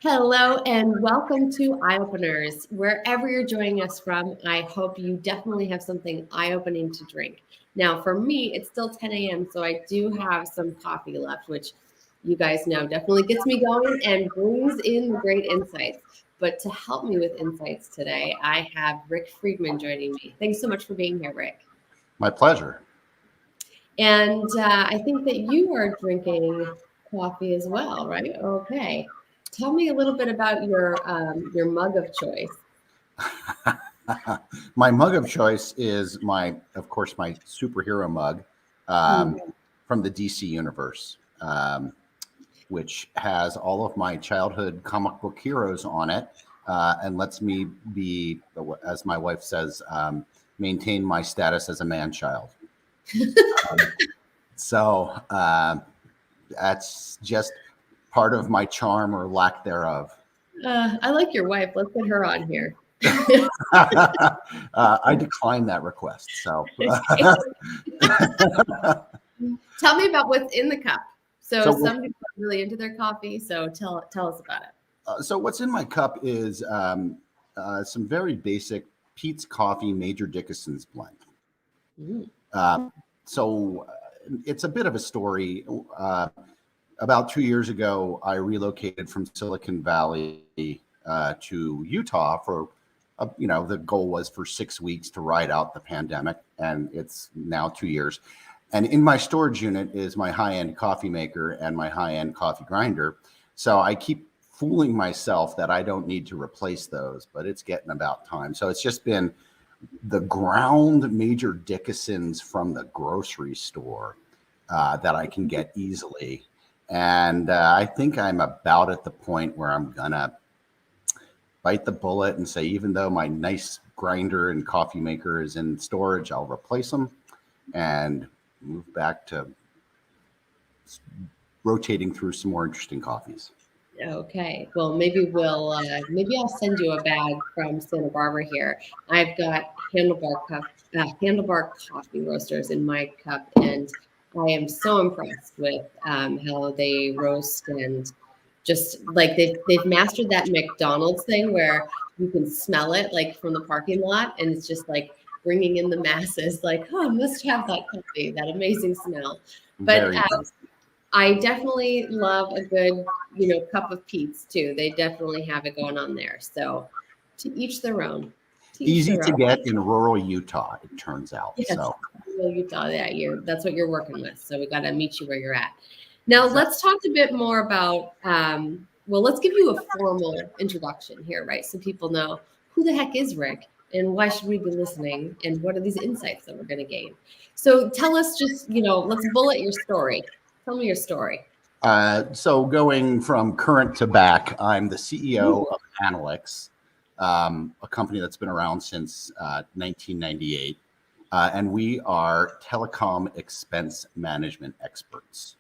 Hello and welcome to Eye Openers. Wherever you're joining us from, I hope you definitely have something eye-opening to drink. Now, for me, it's still 10 a.m., so I do have some coffee left, which you guys know definitely gets me going and brings in great insights. But to help me with insights today, I have Rick Friedman joining me. Thanks so much for being here, Rick. My pleasure. And I think that you are drinking coffee as well, right? Okay. Tell me a little bit about your mug of choice. My mug of choice is of course, my superhero mug from the DC universe, which has all of my childhood comic book heroes on it, and lets me be, as my wife says, maintain my status as a man-child. So that's just part of my charm or lack thereof. I like your wife. Let's get her on here. I declined that request. So tell me about what's in the cup. So some people are really into their coffee. So tell us about it. So what's in my cup is some very basic Peet's Coffee Major Dickinson's blend. So it's a bit of a story. About 2 years ago, I relocated from Silicon Valley to Utah for, the goal was for 6 weeks to ride out the pandemic, and it's now 2 years. And in my storage unit is my high-end coffee maker and my high-end coffee grinder. So I keep fooling myself that I don't need to replace those, but it's getting about time. So it's just been the ground Major Dickinson's from the grocery store that I can get easily. And I think I'm about at the point where I'm gonna bite the bullet and say, even though my nice grinder and coffee maker is in storage, I'll replace them and move back to rotating through some more interesting coffees. Okay. Well, maybe I'll send you a bag from Santa Barbara here. I've got handlebar coffee roasters in my cup, and I am so impressed with how they roast, and just like they've mastered that McDonald's thing where you can smell it like from the parking lot, and it's just like bringing in the masses. Like, oh, I must have that coffee, that amazing smell. But I definitely love a good, cup of Peet's too. They definitely have it going on there. So to each their own. Easy to get in rural Utah, it turns out. Yes, so rural Utah, yeah, that's what you're working with. So we got to meet you where you're at. Now let's talk a bit more about. Let's give you a formal introduction here, right? So people know who the heck is Rick and why should we be listening and what are these insights that we're going to gain. So tell us, just let's bullet your story. Tell me your story. So going from current to back, I'm the CEO of Anilix, a company that's been around since 1998. And we are telecom expense management experts.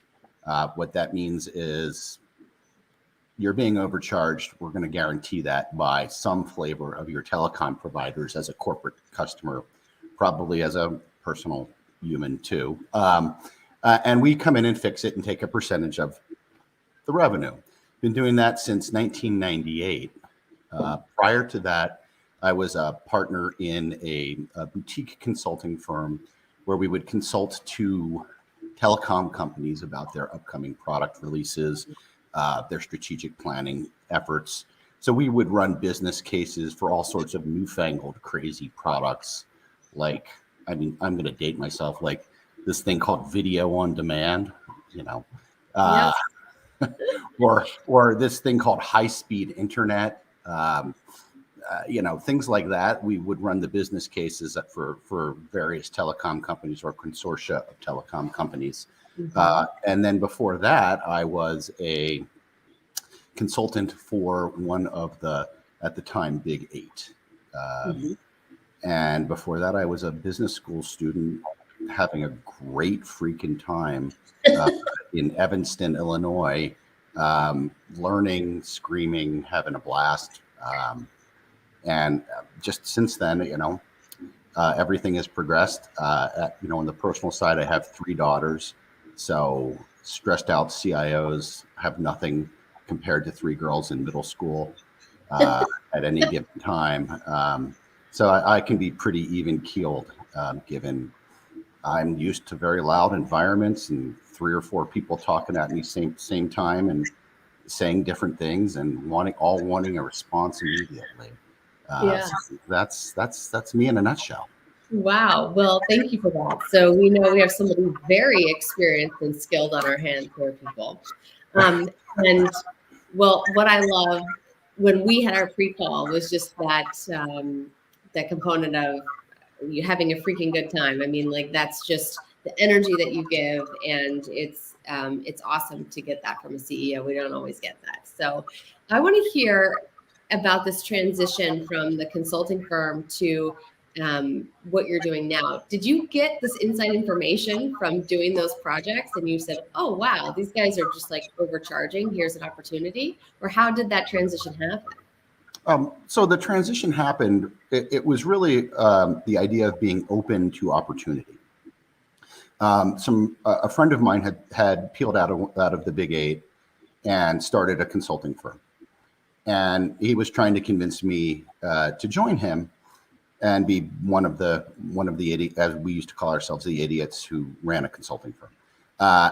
What that means is you're being overcharged. We're going to guarantee that by some flavor of your telecom providers as a corporate customer, probably as a personal human too. And we come in and fix it and take a percentage of the revenue. Been doing that since 1998. Prior to that, I was a partner in a boutique consulting firm where we would consult to telecom companies about their upcoming product releases, their strategic planning efforts. So we would run business cases for all sorts of newfangled, crazy products. Like, I'm going to date myself, like this thing called video on demand, or this thing called high-speed internet. Things like that. We would run the business cases for various telecom companies or consortia of telecom companies. And then before that, I was a consultant for one of the, at the time, Big Eight. And before that, I was a business school student having a great freaking time in Evanston, Illinois, learning, screaming, having a blast. And just since then, everything has progressed. On the personal side, I have 3 daughters. So stressed out CIOs have nothing compared to 3 girls in middle school at any given time. So I can be pretty even keeled, given I'm used to very loud environments and 3 or 4 people talking at me same time and saying different things and wanting a response immediately. Yeah. So that's me in a nutshell. Wow. Well, thank you for that. So we know we have somebody very experienced and skilled on our hands here, people. And well, what I love when we had our pre-call was just that component of you having a freaking good time. I mean, like that's just the energy that you give, and it's awesome to get that from a CEO. We don't always get that. So I want to hear about this transition from the consulting firm to what you're doing now. Did you get this inside information from doing those projects and you said, oh, wow, these guys are just like overcharging. Here's an opportunity. Or how did that transition happen? So the transition happened. It was really the idea of being open to opportunity. A friend of mine had peeled out of the Big Eight and started a consulting firm, and he was trying to convince me to join him and be one of the idiots, as we used to call ourselves, the idiots who ran a consulting firm.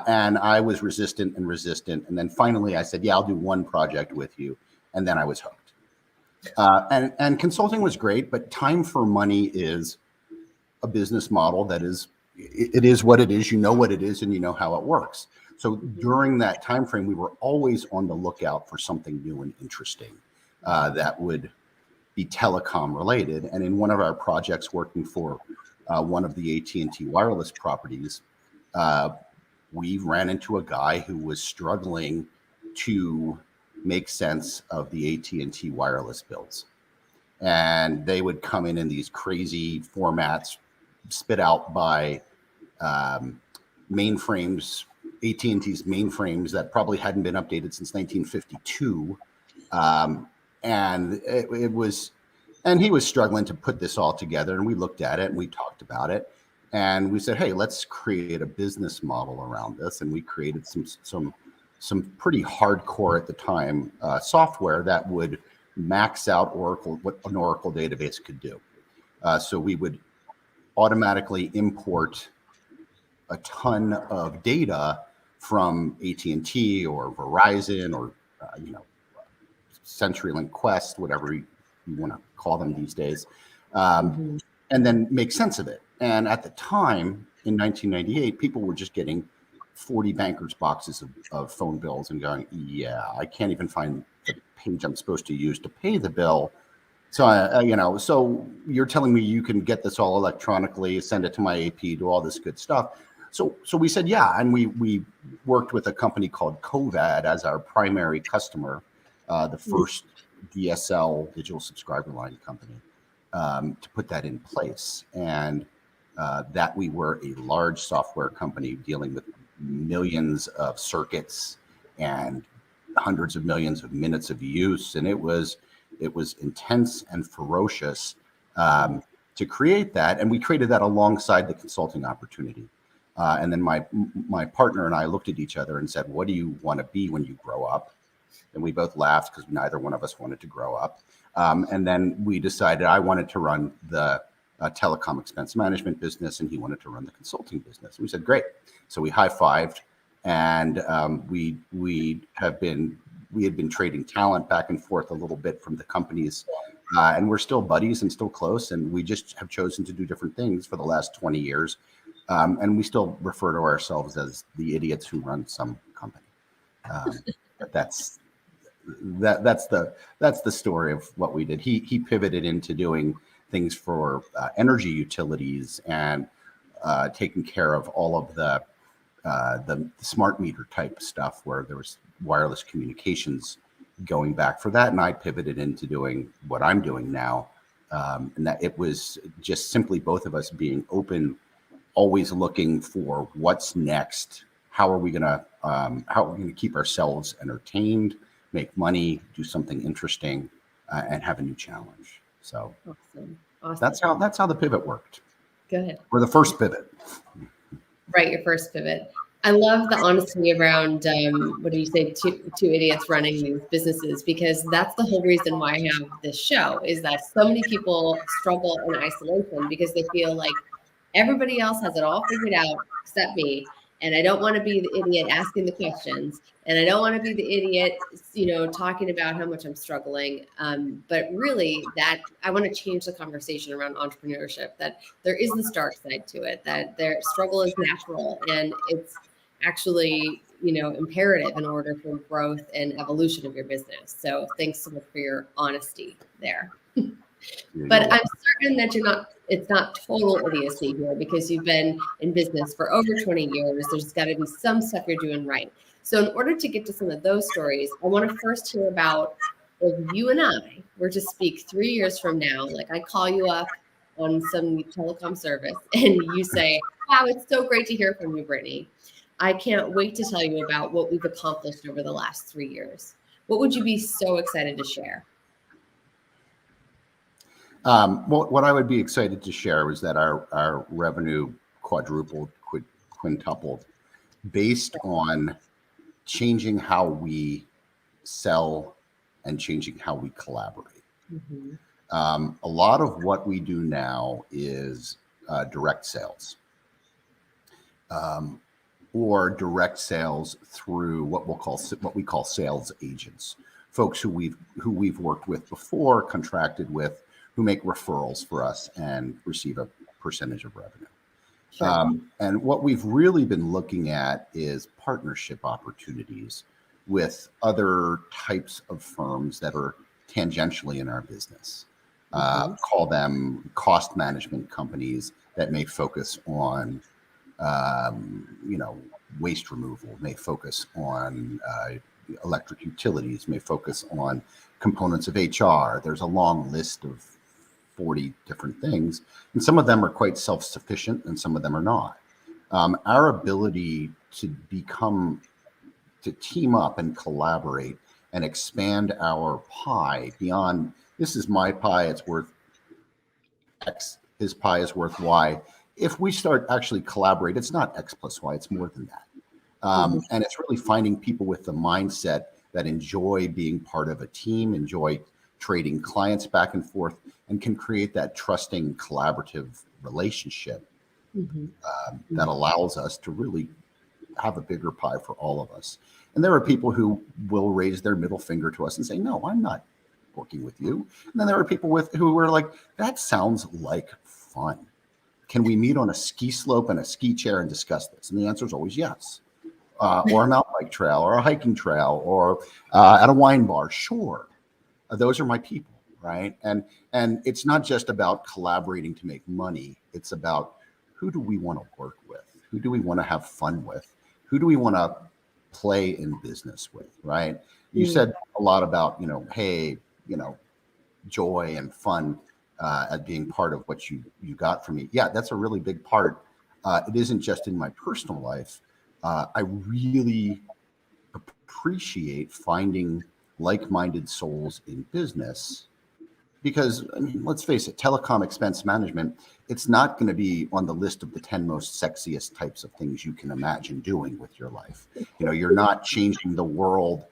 And I was resistant, and then finally I said, "Yeah, I'll do one project with you," and then I was hooked. And consulting was great, but time for money is a business model that is, it is what it is. You know what it is, and you know how it works. So during that time frame, we were always on the lookout for something new and interesting that would be telecom related. And in one of our projects, working for one of the AT&T wireless properties, we ran into a guy who was struggling to make sense of the AT&T wireless bills. And they would come in these crazy formats spit out by mainframes, AT&T's mainframes that probably hadn't been updated since 1952. And he was struggling to put this all together. And we looked at it and we talked about it. And we said, hey, let's create a business model around this. And we created some pretty hardcore at the time software that would max out what an Oracle database could do. So we would automatically import a ton of data from AT&T or Verizon or CenturyLink Quest, whatever you want to call them these days, and then make sense of it. And at the time, in 1998, people were just getting 40 bankers boxes of phone bills and going, yeah, I can't even find the page I'm supposed to use to pay the bill. So, so you're telling me you can get this all electronically, send it to my AP, do all this good stuff. So we said, yeah. And we worked with a company called Covad as our primary customer, the first DSL digital subscriber line company, to put that in place. And that we were a large software company dealing with millions of circuits and hundreds of millions of minutes of use. And it was intense and ferocious to create that. And we created that alongside the consulting opportunity. And then my partner and I looked at each other and said, what do you want to be when you grow up? And we both laughed because neither one of us wanted to grow up. And then we decided I wanted to run the telecom expense management business, and he wanted to run the consulting business. And we said, great. So we high-fived, and we had been trading talent back and forth a little bit from the companies, and we're still buddies and still close. And we just have chosen to do different things for the last 20 years. And we still refer to ourselves as the idiots who run some company. But that's the story of what we did. He pivoted into doing things for energy utilities and taking care of all of the smart meter type stuff where there was wireless communications going back for that. And I pivoted into doing what I'm doing now. And that it was just simply both of us being open, always looking for what's next. How are we gonna keep ourselves entertained, make money, do something interesting, and have a new challenge. So awesome. That's how the pivot worked. Good. Or the first pivot. Right, your first pivot. I love the honesty around what do you say, two idiots running these businesses, because that's the whole reason why I have this show, is that so many people struggle in isolation because they feel like everybody else has it all figured out except me. And I don't want to be the idiot asking the questions. And I don't want to be the idiot, talking about how much I'm struggling. But really, that I want to change the conversation around entrepreneurship, that there is this dark side to it, that their struggle is natural and it's actually, imperative in order for growth and evolution of your business. So thanks so much for your honesty there. But I'm certain that it's not total idiocy here, because you've been in business for over 20 years. There's got to be some stuff you're doing right. So in order to get to some of those stories, I want to first hear about if you and I were to speak 3 years from now, like I call you up on some telecom service and you say, wow, it's so great to hear from you, Brittany. I can't wait to tell you about what we've accomplished over the last 3 years. What would you be so excited to share? Well, what I would be excited to share was that our revenue quadrupled, quintupled, based on changing how we sell and changing how we collaborate. Mm-hmm. A lot of what we do now is direct sales, or direct sales through what we call sales agents, folks who we've worked with before, contracted with, who make referrals for us and receive a percentage of revenue. Sure. And what we've really been looking at is partnership opportunities with other types of firms that are tangentially in our business. Call them cost management companies that may focus on, waste removal, may focus on electric utilities, may focus on components of HR. There's a long list of 40 different things, and some of them are quite self-sufficient and some of them are not. Our ability to team up and collaborate and expand our pie beyond, this is my pie, it's worth X, his pie is worth Y. If we start actually collaborate, it's not X plus Y, it's more than that. And it's really finding people with the mindset that enjoy being part of a team, enjoy trading clients back and forth, and can create that trusting, collaborative relationship that allows us to really have a bigger pie for all of us. And there are people who will raise their middle finger to us and say, no, I'm not working with you. And then there are people who are like, that sounds like fun. Can we meet on a ski slope and a ski chair and discuss this? And the answer is always yes. Or a mountain bike trail, or a hiking trail, or at a wine bar. Sure. Those are my people, right? And it's not just about collaborating to make money. It's about, who do we want to work with? Who do we want to have fun with? Who do we want to play in business with, right? You said a lot about, joy and fun as being part of what you got from me. Yeah, that's a really big part. It isn't just in my personal life. I really appreciate finding like-minded souls in business, because, I mean, let's face it, telecom expense management, it's not going to be on the list of the 10 most sexiest types of things you can imagine doing with your life. You're not changing the world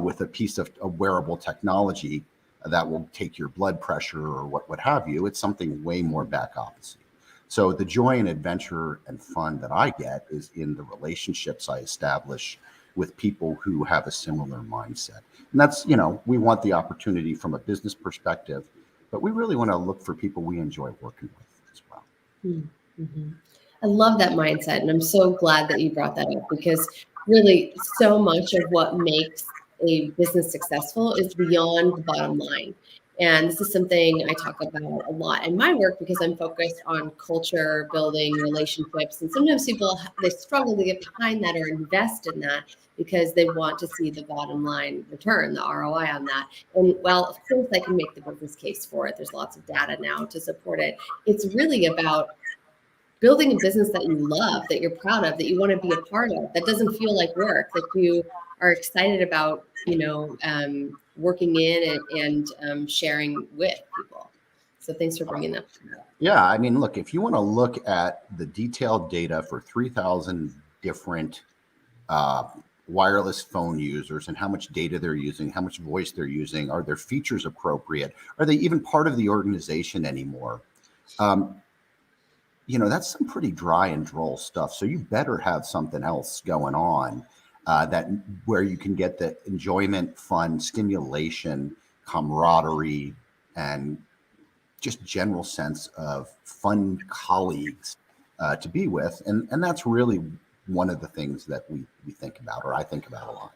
with a piece of a wearable technology that will take your blood pressure or what have you. It's something way more back opposite. So the joy and adventure and fun that I get is in the relationships I establish with people who have a similar mindset. And that's, we want the opportunity from a business perspective, but we really want to look for people we enjoy working with as well. Mm-hmm. I love that mindset. And I'm so glad that you brought that up, because really so much of what makes a business successful is beyond the bottom line. And this is something I talk about a lot in my work, because I'm focused on culture, building relationships. And sometimes people, they struggle to get behind that or invest in that because they want to see the bottom line return, the ROI on that. And well, of course I can make the business case for it. There's lots of data now to support it. It's really about building a business that you love, that you're proud of, that you want to be a part of, that doesn't feel like work, that you are excited about, working in and sharing with people. So thanks for bringing that up. Yeah, I mean, look, if you want to look at the detailed data for 3,000 different uh, wireless phone users and how much data they're using, how much voice they're using. Are their features appropriate? Are they even part of the organization anymore? Um, that's some pretty dry and droll stuff. So you better have something else going on that where you can get the enjoyment, fun, stimulation, camaraderie, and just general sense of fun colleagues to be with. And that's really one of the things that we think about, or I think about a lot.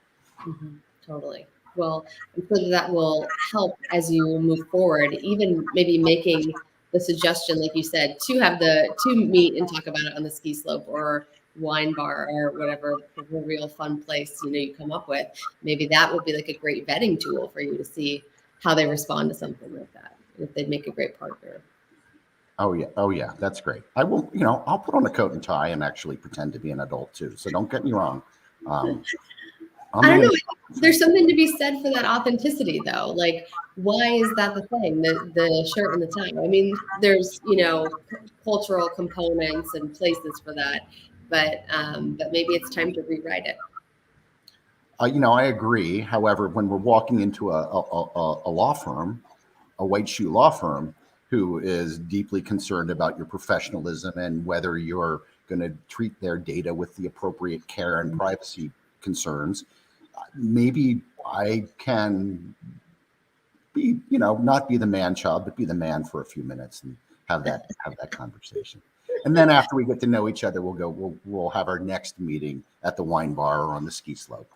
Mm-hmm. Totally. Well, I'm sure that will help as you move forward, even maybe making the suggestion, like you said, to meet and talk about it on the ski slope or wine bar or whatever real fun place you come up with. Maybe that would be like a great vetting tool for you to see how they respond to something like that. If they'd make a great partner. Oh yeah, that's great. I will, I'll put on a coat and tie and actually pretend to be an adult too. So don't get me wrong. I don't know. There's something to be said for that authenticity, though. Like, why is that the thing? The shirt and the tie. I mean, there's cultural components and places for that, but maybe it's time to rewrite it. I agree. However, when we're walking into a law firm, a white shoe law firm, who is deeply concerned about your professionalism and whether you're going to treat their data with the appropriate care and privacy concerns, maybe I can be, not be the man child, but be the man for a few minutes and have that conversation. And then after we get to know each other, we'll have our next meeting at the wine bar or on the ski slope.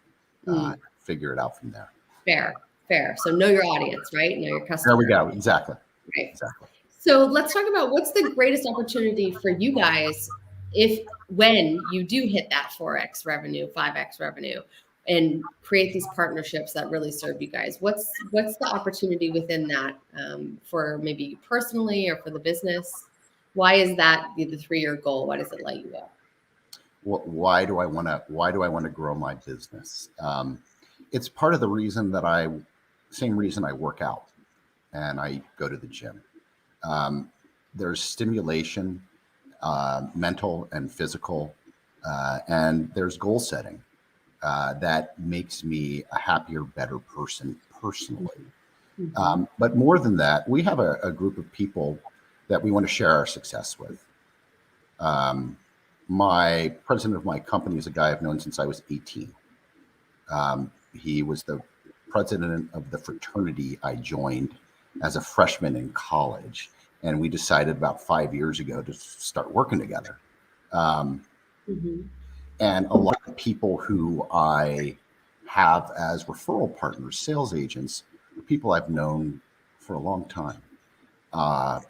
Figure it out from there. Fair. So know your audience, right? Know your customer. There we go. Exactly. Right. Exactly. So let's talk about what's the greatest opportunity for you guys when you do hit that 4x revenue, 5x revenue, and create these partnerships that really serve you guys. What's the opportunity within that for maybe you personally or for the business? Why is that the 3-year goal? Why does it light you up? Why do I want to grow my business? It's part of the same reason I work out and I go to the gym. There's stimulation, mental and physical, and there's goal setting that makes me a happier, better person personally. Mm-hmm. But more than that, we have a group of people that we want to share our success with. My president of my company is a guy I've known since I was 18. He was the president of the fraternity I joined as a freshman in college. And we decided about 5 years ago to start working together. Mm-hmm. And a lot of people who I have as referral partners, sales agents, are people I've known for a long time.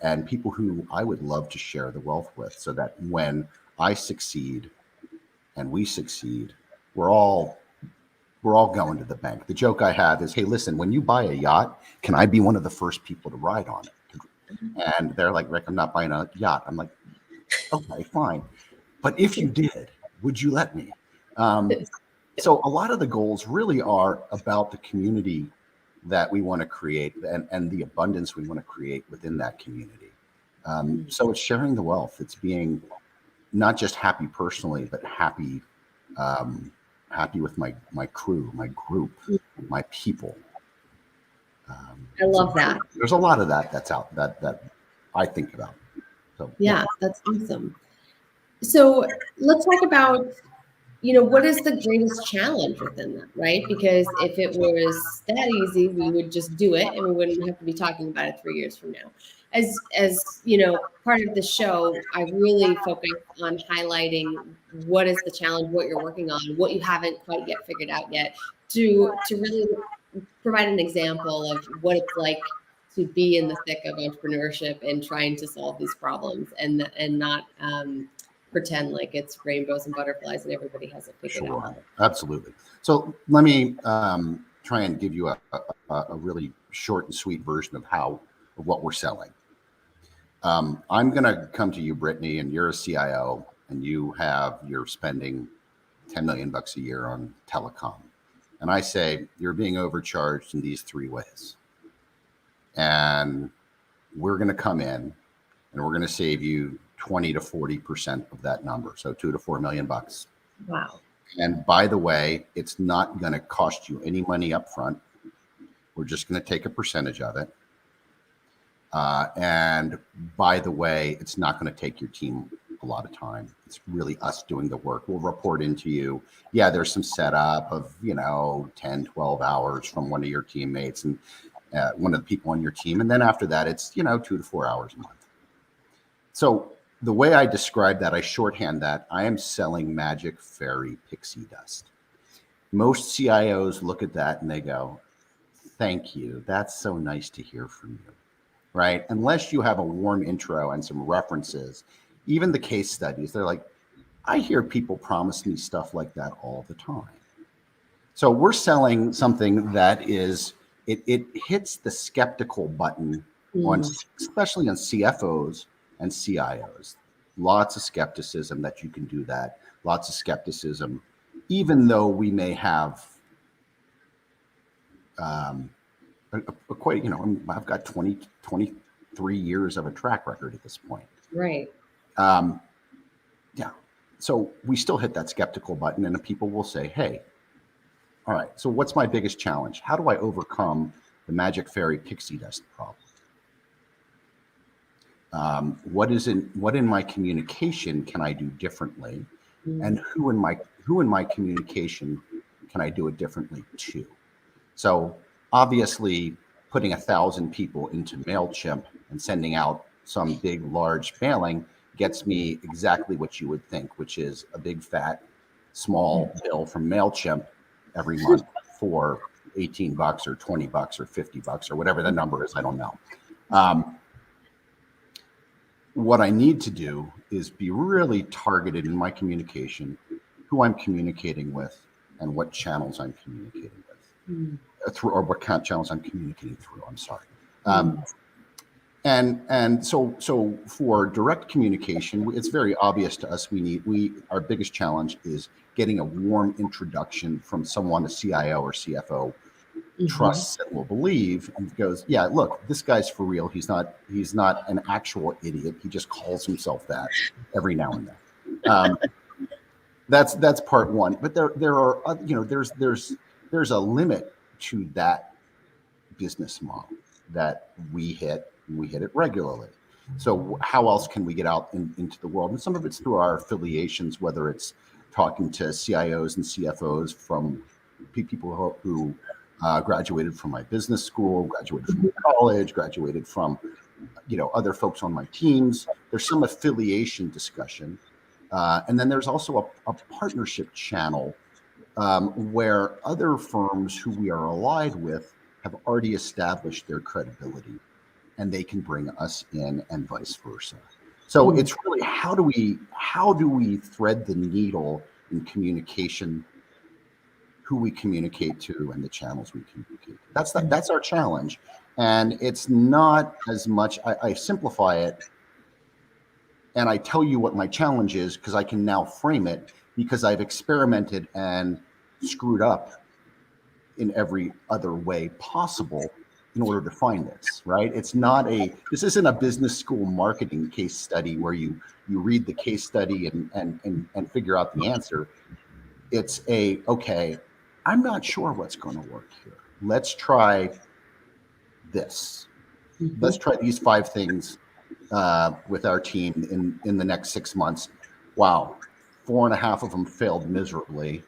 And people who I would love to share the wealth with, so that when I succeed and we succeed, we're all going to the bank. The joke I have is, hey, listen, when you buy a yacht, can I be one of the first people to ride on it? And they're like, Rick, I'm not buying a yacht. I'm like, okay, fine. But if you did, would you let me? So a lot of the goals really are about the community that we want to create and the abundance we want to create within that community. So it's sharing the wealth. It's being not just happy personally, but happy with my crew, my group, my people. I love that. There's a lot of that's out that I think about. So yeah, that's awesome. So let's talk about, what is the greatest challenge within that, right? Because if it was that easy, we would just do it and we wouldn't have to be talking about it 3 years from now. As part of the show, I really focus on highlighting what is the challenge, what you're working on, what you haven't quite yet figured out yet, to really provide an example of what it's like to be in the thick of entrepreneurship and trying to solve these problems and not pretend like it's rainbows and butterflies and everybody has it figured out. Absolutely. So let me try and give you a really short and sweet version of what we're selling. I'm going to come to you, Brittany, and you're a CIO and you're spending $10 million a year on telecom. And I say, you're being overcharged in these 3 ways. And we're going to come in and we're going to save you 20 to 40% of that number. So $2 to $4 million. Wow. And by the way, it's not going to cost you any money up front. We're just going to take a percentage of it. And by the way, it's not going to take your team a lot of time. It's really us doing the work. We'll report into you. Yeah, there's some setup of, 10, 12 hours from one of your teammates and one of the people on your team. And then after that, it's, 2 to 4 hours a month. So the way I describe that, I shorthand that, I am selling magic fairy pixie dust. Most CIOs look at that and they go, thank you. That's so nice to hear from you. Right? Unless you have a warm intro and some references, even the case studies, they're like, I hear people promise me stuff like that all the time. So we're selling something that is, it hits the skeptical button on, especially on CFOs and CIOs. Lots of skepticism that you can do that. Lots of skepticism, even though we may have quite, I've got 23 years of a track record at this point. Right. Yeah. So we still hit that skeptical button and the people will say, hey, all right, so what's my biggest challenge? How do I overcome the magic fairy pixie dust problem? What in my communication can I do differently? And who in my communication can I do it differently to? So obviously putting 1,000 people into MailChimp and sending out some big, large mailing gets me exactly what you would think, which is a big, fat, small bill from MailChimp every month for $18 or $20 or $50 or whatever the number is. I don't know. What I need to do is be really targeted in my communication, who I'm communicating with, and what channels I'm communicating with. Through, or what channels I'm communicating through. I'm sorry. And so for direct communication, it's very obvious to us. Our biggest challenge is getting a warm introduction from someone, a CIO or CFO, trusts and will believe, and goes, yeah, look, this guy's for real. He's not an actual idiot. He just calls himself that every now and then. That's part one. But there are there's a limit to that business model that we hit, and we hit it regularly. So how else can we get out into the world? And some of it's through our affiliations, whether it's talking to CIOs and CFOs from people who graduated from my business school, graduated from college, graduated from other folks on my teams. There's some affiliation discussion. And then there's also a partnership channel where other firms who we are allied with have already established their credibility, and they can bring us in, and vice versa. So it's really how do we thread the needle in communication, who we communicate to, and the channels we communicate to. That's our challenge, and it's not as much. I simplify it, and I tell you what my challenge is because I can now frame it because I've experimented and screwed up in every other way possible in order to find this, right? This isn't a business school marketing case study where you read the case study and figure out the answer. It's okay, I'm not sure what's going to work here. Let's try this. Let's try these 5 things with our team in the next 6 months. Wow, 4.5 of them failed miserably.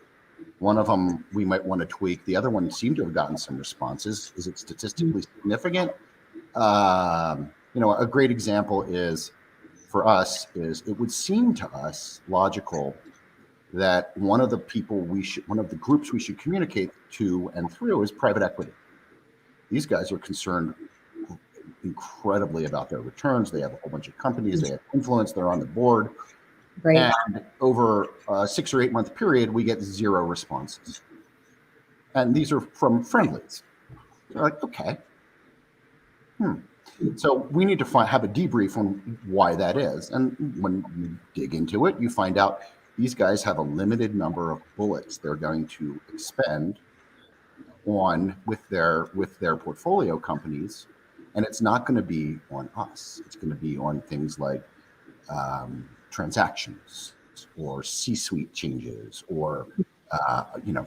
One of them we might want to tweak. The other one seemed to have gotten some responses. Is it statistically significant? A great example is for us is it would seem to us logical that one of the groups we should communicate to and through is private equity. These guys are concerned incredibly about their returns. They have a whole bunch of companies. They have influence. They're on the board. Right. And over a 6 or 8 month period, we get 0 responses. And these are from friendlies. They're like, okay. So we need to have a debrief on why that is. And when you dig into it, you find out these guys have a limited number of bullets they're going to expend on with their portfolio companies. And it's not going to be on us. It's going to be on things like transactions or C-suite changes or you know,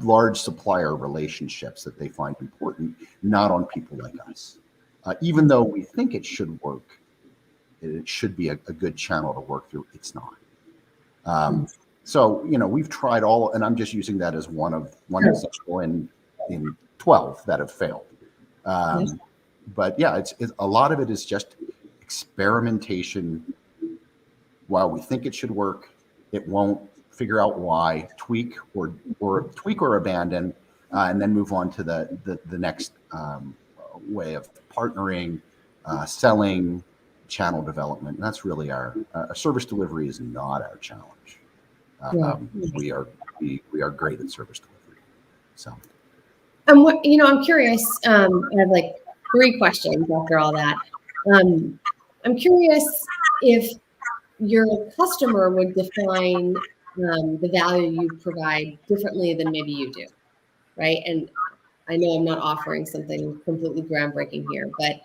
large supplier relationships that they find important, not on people like us. Even though we think it should work, it should be a good channel to work through. It's not. So, you know, we've tried all, and I'm just using that as one example in 12 that have failed. But yeah, it's a lot of it is just experimentation. While we think it should work, it won't. Figure out why, tweak or abandon, and then move on to the next way of partnering, selling, channel development. And that's really our service delivery is not our challenge. We are great at service delivery. So, I'm curious. I have like 3 questions after all that. I'm curious if your customer would define the value you provide differently than maybe you do, right? And I know I'm not offering something completely groundbreaking here, but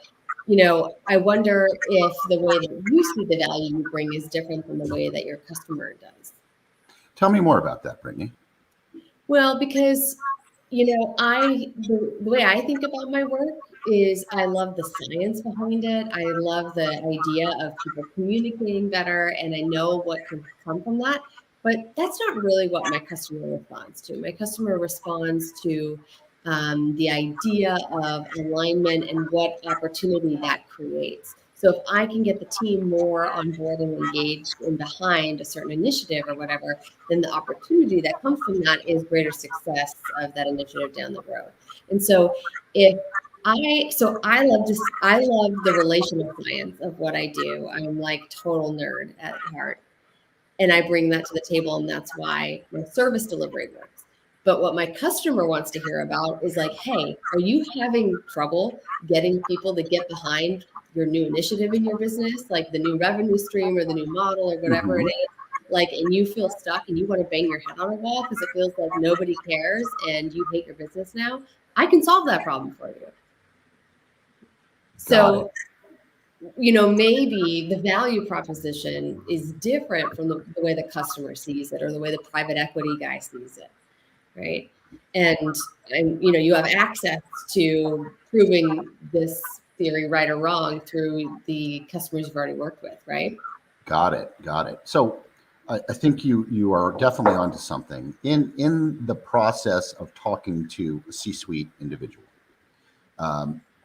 I wonder if the way that you see the value you bring is different than the way that your customer does. tell me more about that, Brittany. Well, because the way I think about my work is I love the science behind it. I love the idea of people communicating better, and I know what can come from that. But that's not really what my customer responds to. My customer responds to the idea of alignment and what opportunity that creates. So if I can get the team more on board and engaged and behind a certain initiative or whatever, then the opportunity that comes from that is greater success of that initiative down the road. And so I love the relational science of what I do. I'm like total nerd at heart. And I bring that to the table, and that's why my service delivery works. But what my customer wants to hear about is like, hey, are you having trouble getting people to get behind your new initiative in your business, like the new revenue stream or the new model or whatever it is? Like, and you feel stuck and you want to bang your head on a wall because it feels like nobody cares and you hate your business now. I can solve that problem for you. So, maybe the value proposition is different from the way the customer sees it or the way the private equity guy sees it, right? And you have access to proving this theory right or wrong through the customers you've already worked with, right? Got it. So I think you are definitely onto something in the process of talking to a C-suite individual.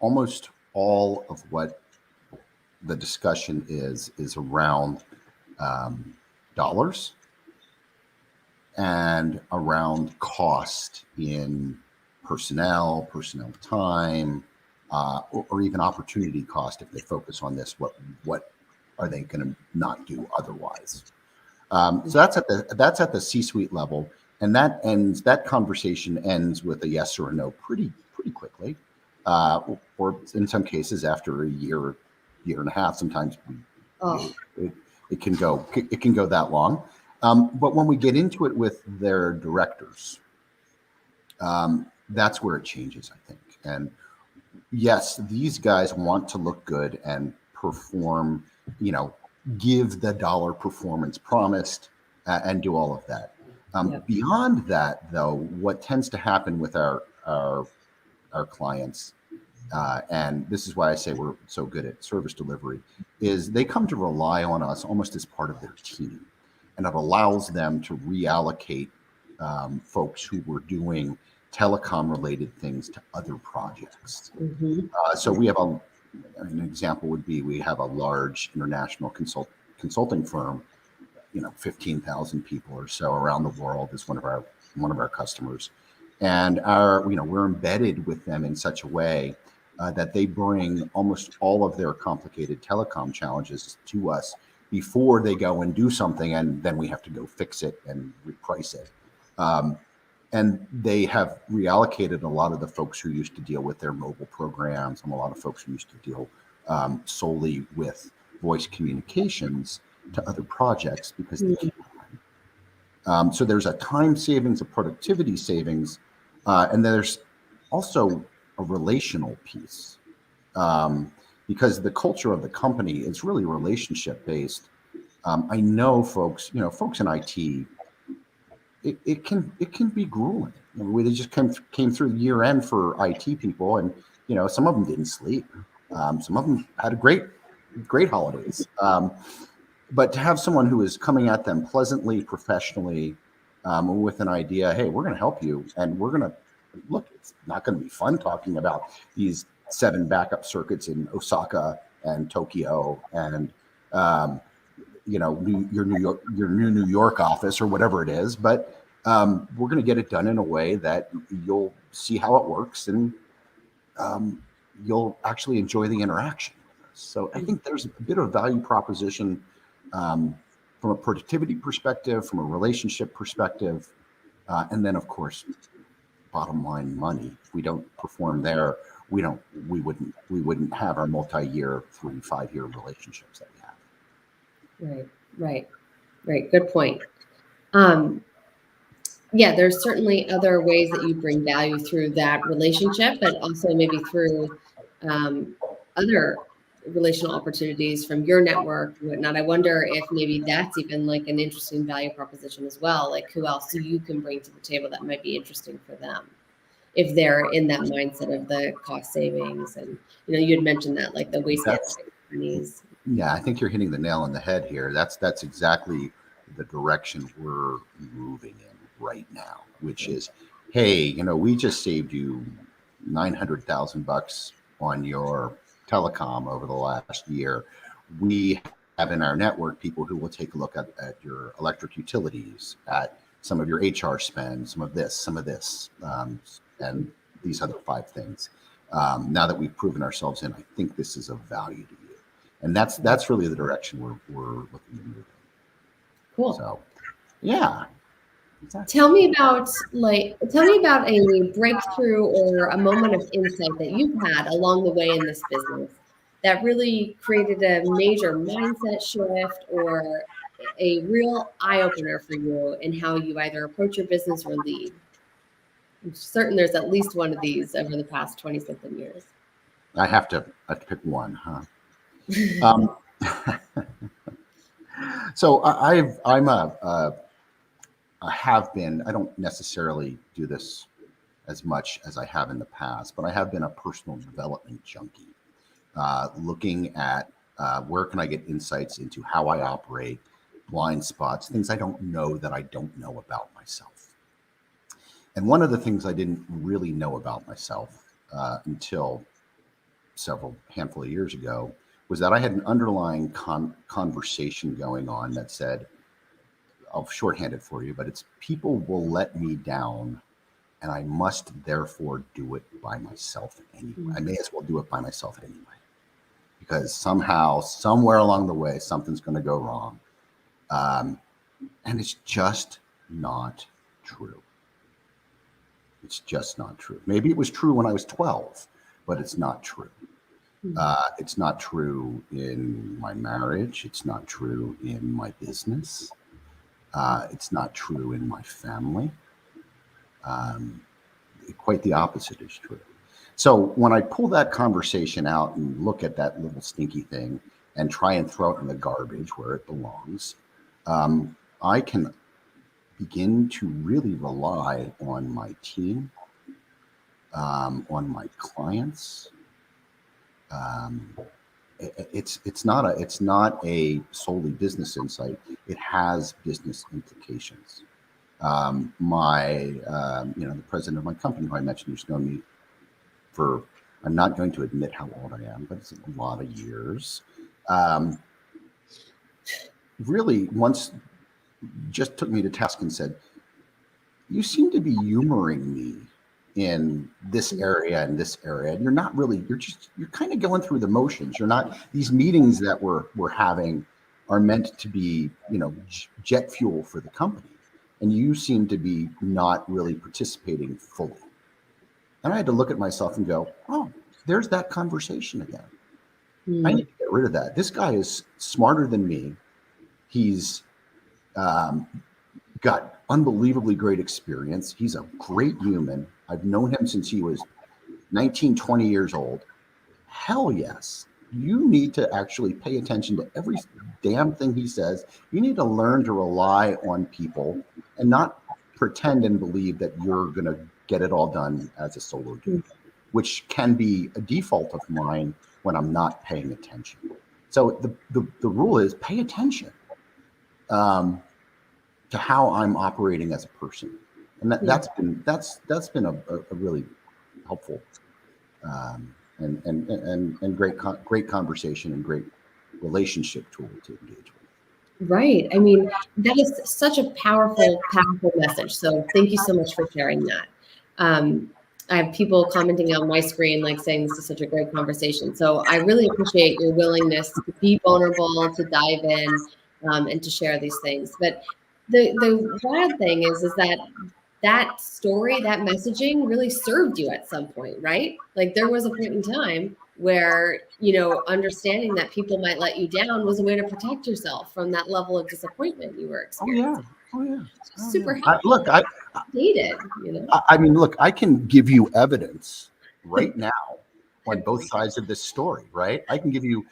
Almost all of what the discussion is around dollars and around cost in personnel time, or even opportunity cost if they focus on this. What are they going to not do otherwise? So that's at the C-suite level, and that conversation ends with a yes or a no pretty quickly, or in some cases after a year and a half. Sometimes it can go that long. But when we get into it with their directors, that's where it changes, I think. And yes, these guys want to look good and perform, give the dollar performance promised, and do all of that. Beyond that, though, what tends to happen with our clients, and this is why I say we're so good at service delivery, is they come to rely on us almost as part of their team. And it allows them to reallocate folks who were doing telecom related things to other projects. So we have an example would be, we have a large international consulting firm, 15,000 people or so around the world is one of our customers. And we're embedded with them in such a way that they bring almost all of their complicated telecom challenges to us before they go and do something, and then we have to go fix it and reprice it. And they have reallocated a lot of the folks who used to deal with their mobile programs, and a lot of folks who used to deal solely with voice communications to other projects because they can. So there's a time savings, a productivity savings, and there's also a relational piece. Because the culture of the company is really relationship based. I know folks in IT it can be grueling. I mean, they just came through year end for IT people, and some of them didn't sleep. Some of them had a great holidays. But to have someone who is coming at them pleasantly, professionally, with an idea, hey, we're going to help you, and we're going to look. It's not going to be fun talking about these 7 backup circuits in Osaka and Tokyo, and your new New York office or whatever it is. But we're going to get it done in a way that you'll see how it works, and you'll actually enjoy the interaction with us. So I think there's a bit of value proposition from a productivity perspective, from a relationship perspective, and then of course, bottom line, money. If we don't perform there, we wouldn't have our multi-year, 3-5 year relationships that we have. Right. Good point. Yeah, there's certainly other ways that you bring value through that relationship, but also maybe through other relational opportunities from your network and whatnot. I wonder if maybe that's even like an interesting value proposition as well. Like who else you can bring to the table that might be interesting for them if they're in that mindset of the cost savings. And you had mentioned that, like the waste management companies. Yeah, I think you're hitting the nail on the head here. That's exactly the direction we're moving in right now, which is, hey, we just saved you $900,000 on your telecom over the last year. We have in our network people who will take a look at your electric utilities, at some of your HR spend, some of this, and these other 5 things. Now that we've proven ourselves in, I think this is of value to you. And that's really the direction we're looking to move in. Cool. So, yeah. Exactly. Tell me about a breakthrough or a moment of insight that you've had along the way in this business that really created a major mindset shift or a real eye opener for you in how you either approach your business or lead. I'm certain there's at least one of these over the past 20-something years. I have to pick one, huh? So I have been, I don't necessarily do this as much as I have in the past, but I have been a personal development junkie, looking at where can I get insights into how I operate, blind spots, things I don't know that I don't know about myself. And one of the things I didn't really know about myself until handful of years ago was that I had an underlying conversation going on that said, I'll shorthand it for you, but it's people will let me down and I must therefore do it by myself anyway. I may as well do it by myself anyway, because somehow, somewhere along the way, something's going to go wrong. And it's just not true. It's just not true. Maybe it was true when I was 12, but it's not true. It's not true in my marriage. It's not true in my business. It's not true in my family. Quite the opposite is true. So when I pull that conversation out and look at that little stinky thing and try and throw it in the garbage where it belongs, I can begin to really rely on my team, on my clients. It's not a solely business insight. It has business implications. The president of my company, who I mentioned, who's known me for, I'm not going to admit how old I am, but it's a lot of years. Really, once just took me to task and said, "You seem to be humoring me in this area and this area, and you're not really. You're kind of going through the motions. You're not. These meetings that we're having are meant to be, jet fuel for the company, and you seem to be not really participating fully." And I had to look at myself and go, "Oh, there's that conversation again. I need to get rid of that. This guy is smarter than me. He's got unbelievably great experience. He's a great human. I've known him since he was 19, 20 years old. Hell yes. You need to actually pay attention to every damn thing he says. You need to learn to rely on people and not pretend and believe that you're going to get it all done as a solo dude, which can be a default of mine when I'm not paying attention. So the rule is pay attention to how I'm operating as a person, and that's been a really helpful and great conversation and great relationship tool to engage with. Right. I mean, that is such a powerful message. So thank you so much for sharing that. I have people commenting on my screen, like saying this is such a great conversation. So I really appreciate your willingness to be vulnerable, to dive in, and to share these things. But the wild thing is that story, that messaging really served you at some point, right? Like there was a point in time where, understanding that people might let you down was a way to protect yourself from that level of disappointment you were experiencing. Oh yeah. Super helpful. Look, I can give you evidence right now on both sides of this story, right? I can give you,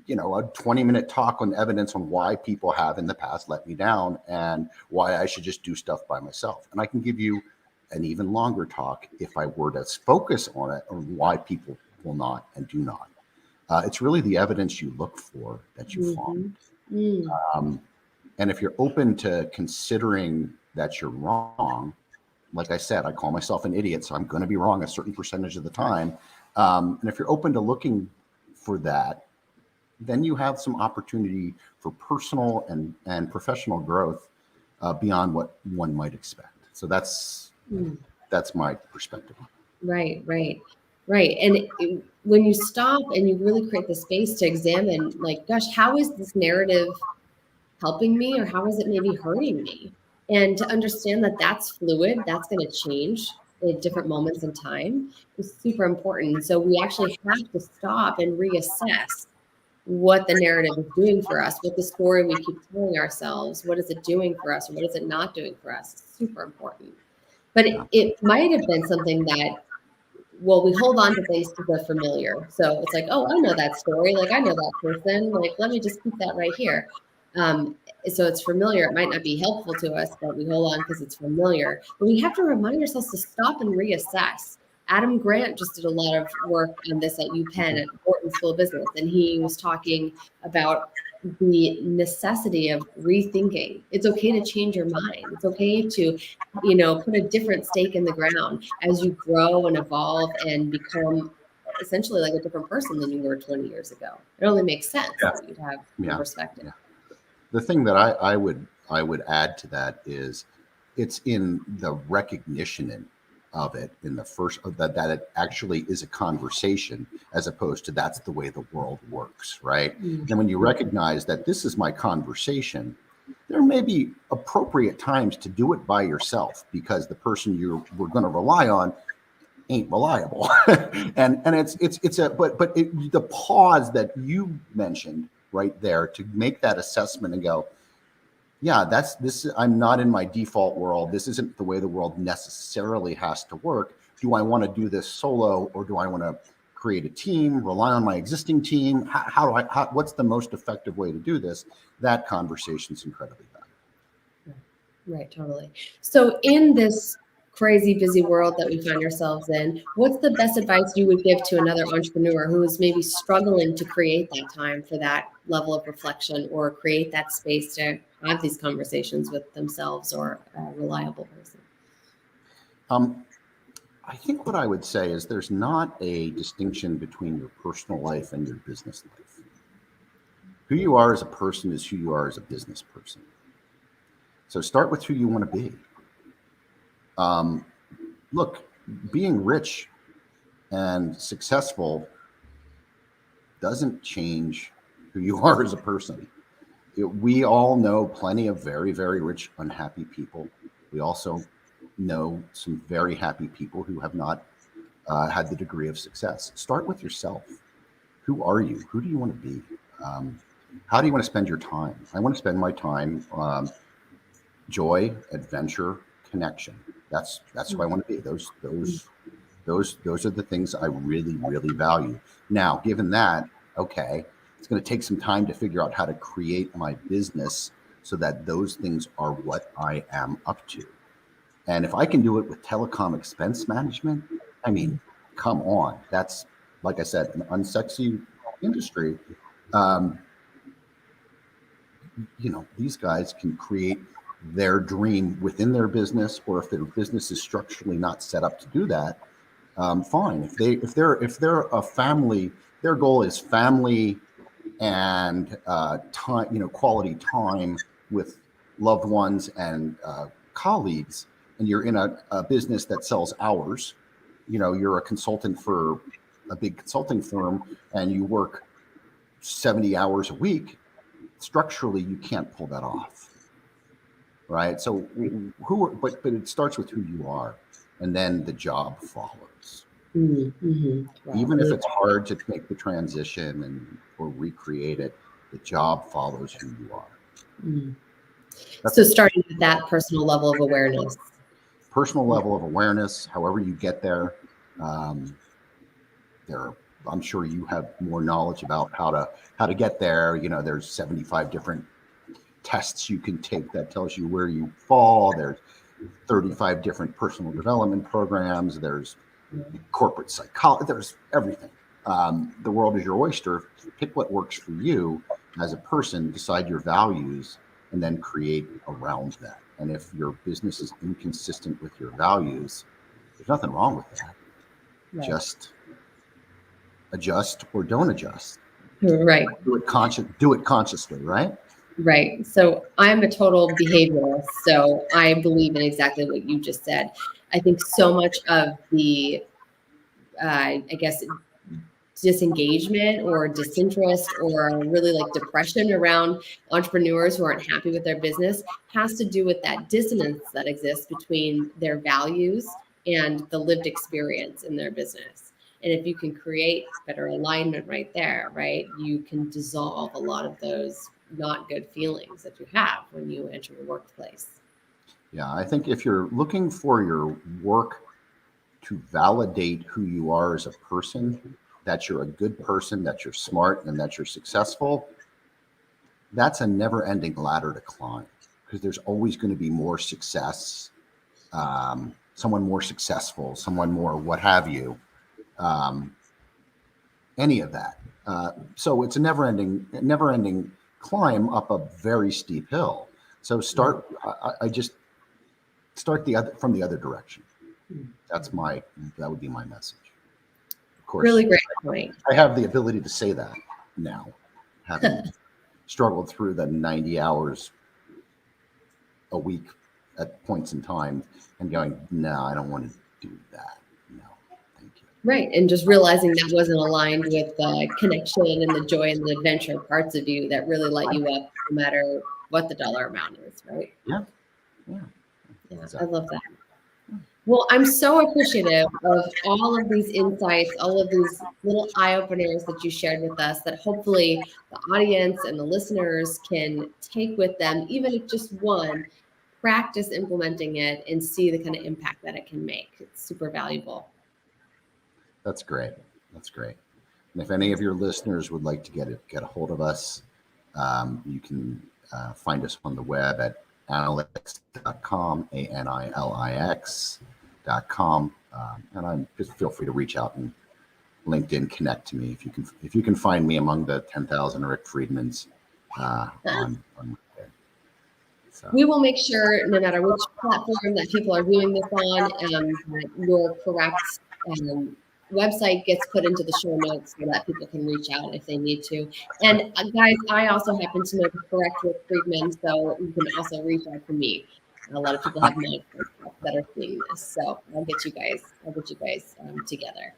a 20-minute talk on evidence on why people have in the past let me down and why I should just do stuff by myself. And I can give you an even longer talk if I were to focus on it, on why people will not and do not. It's really the evidence you look for that you find. And if you're open to considering that you're wrong, like I said, I call myself an idiot, so I'm going to be wrong a certain percentage of the time. And if you're open to looking for that, then you have some opportunity for personal and professional growth beyond what one might expect. So that's my perspective. Right. And when you stop and you really create the space to examine, like, gosh, how is this narrative helping me, or how is it maybe hurting me? And to understand that that's fluid, that's going to change at different moments in time is super important. So we actually have to stop and reassess what the narrative is doing for us, what the story we keep telling ourselves, what is it doing for us, or what is it not doing for us? It's super important. But it might have been something that, well, we hold on to things because they're familiar. So it's like, oh, I know that story. Like, I know that person. Like, let me just keep that right here. So it's familiar. It might not be helpful to us, but we hold on because it's familiar. But we have to remind ourselves to stop and reassess. Adam Grant just did a lot of work on this at UPenn at Wharton School of Business, and he was talking about the necessity of rethinking. It's okay to change your mind. It's okay to, put a different stake in the ground as you grow and evolve and become essentially like a different person than you were 20 years ago. It only makes sense that you'd have perspective. Yeah. The thing that I would add to that is it's in the recognition of it in the first that it actually is a conversation as opposed to that's the way the world works, right? And when you recognize that this is my conversation, there may be appropriate times to do it by yourself because the person we're going to rely on ain't reliable. and the pause that you mentioned right there to make that assessment and go, yeah, I'm not in my default world. This isn't the way the world necessarily has to work. Do I want to do this solo, or do I want to create a team, rely on my existing team? What's the most effective way to do this? That conversation is incredibly valuable. Right, totally. So in this crazy busy world that we find ourselves in, what's the best advice you would give to another entrepreneur who is maybe struggling to create that time for that level of reflection or create that space to have these conversations with themselves or a reliable person? I think what I would say is there's not a distinction between your personal life and your business life. Who you are as a person is who you are as a business person. So start with who you want to be. Look, being rich and successful doesn't change who you are as a person. We all know plenty of very, very rich, unhappy people. We also know some very happy people who have not had the degree of success. Start with yourself. Who are you? Who do you want to be? How do you want to spend your time? I want to spend my time joy, adventure, connection. That's who I want to be. Those are the things I really, really value. Now, given that, okay, it's going to take some time to figure out how to create my business so that those things are what I am up to. And if I can do it with telecom expense management, I mean, come on. That's, like I said, an unsexy industry. Um, these guys can create their dream within their business, or if their business is structurally not set up to do that, fine. If they're a family, their goal is family and time, quality time with loved ones and colleagues, and you're in a business that sells hours. You're a consultant for a big consulting firm, and you work 70 hours a week. Structurally, you can't pull that off, right? So but it starts with who you are, and then the job follows. Mm-hmm. Wow. Even if it's hard to make the transition or recreate it, the job follows who you are. Mm. So starting with that personal level of awareness. Personal level of awareness, however you get there. I'm sure you have more knowledge about how to get there. There's 75 different tests you can take that tells you where you fall. There's 35 different personal development programs. There's corporate psychology. There's everything. The world is your oyster. Pick what works for you as a person, decide your values, and then create around that. And if your business is inconsistent with your values, there's nothing wrong with that. Right. Just adjust or don't adjust. Right. Do it consciously, right? Right. So I'm a total behavioralist. So I believe in exactly what you just said. I think so much of the, I guess, disengagement or disinterest or really like depression around entrepreneurs who aren't happy with their business has to do with that dissonance that exists between their values and the lived experience in their business. And if you can create better alignment right there, right, you can dissolve a lot of those not good feelings that you have when you enter the workplace. Yeah, I think if you're looking for your work to validate who you are as a person, that you're a good person, that you're smart, and that you're successful, that's a never-ending ladder to climb, because there's always going to be more success, someone more successful, someone more what have you, any of that. So it's a never-ending climb up a very steep hill. So I just start from the other direction. That would be my message. Of course, really great point. I have the ability to say that now, having struggled through the 90 hours a week at points in time and going, no, I don't want to do that. No, thank you. Right. And just realizing that wasn't aligned with the connection and the joy and the adventure parts of you that really light you up no matter what the dollar amount is, right? Yeah. Exactly. I love that. Well, I'm so appreciative of all of these insights, all of these little eye-openers that you shared with us that hopefully the audience and the listeners can take with them, even if just one, practice implementing it and see the kind of impact that it can make. It's super valuable. That's great. And if any of your listeners would like to get a hold of us, you can find us on the web at anilix.com, ANILIX.com, and just feel free to reach out and LinkedIn connect to me if you can find me among the 10,000 Rick Friedmans on LinkedIn. So. We will make sure, no matter which platform that people are viewing this on, that your correct website gets put into the show notes so that people can reach out if they need to. And guys, I also happen to know the correct Rick Friedman, so you can also reach out to me. A lot of people have minds that are seeing this, so I'll get you guys together.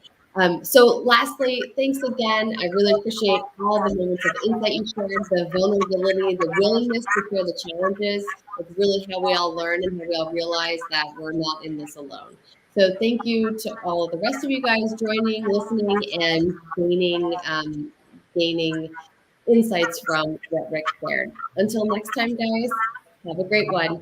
So lastly, thanks again. I really appreciate all the moments of insight you shared, the vulnerability, the willingness to share the challenges. It's really how we all learn and how we all realize that we're not in this alone. So thank you to all of the rest of you guys joining, listening, and gaining insights from what Rick shared. Until next time, guys, have a great one.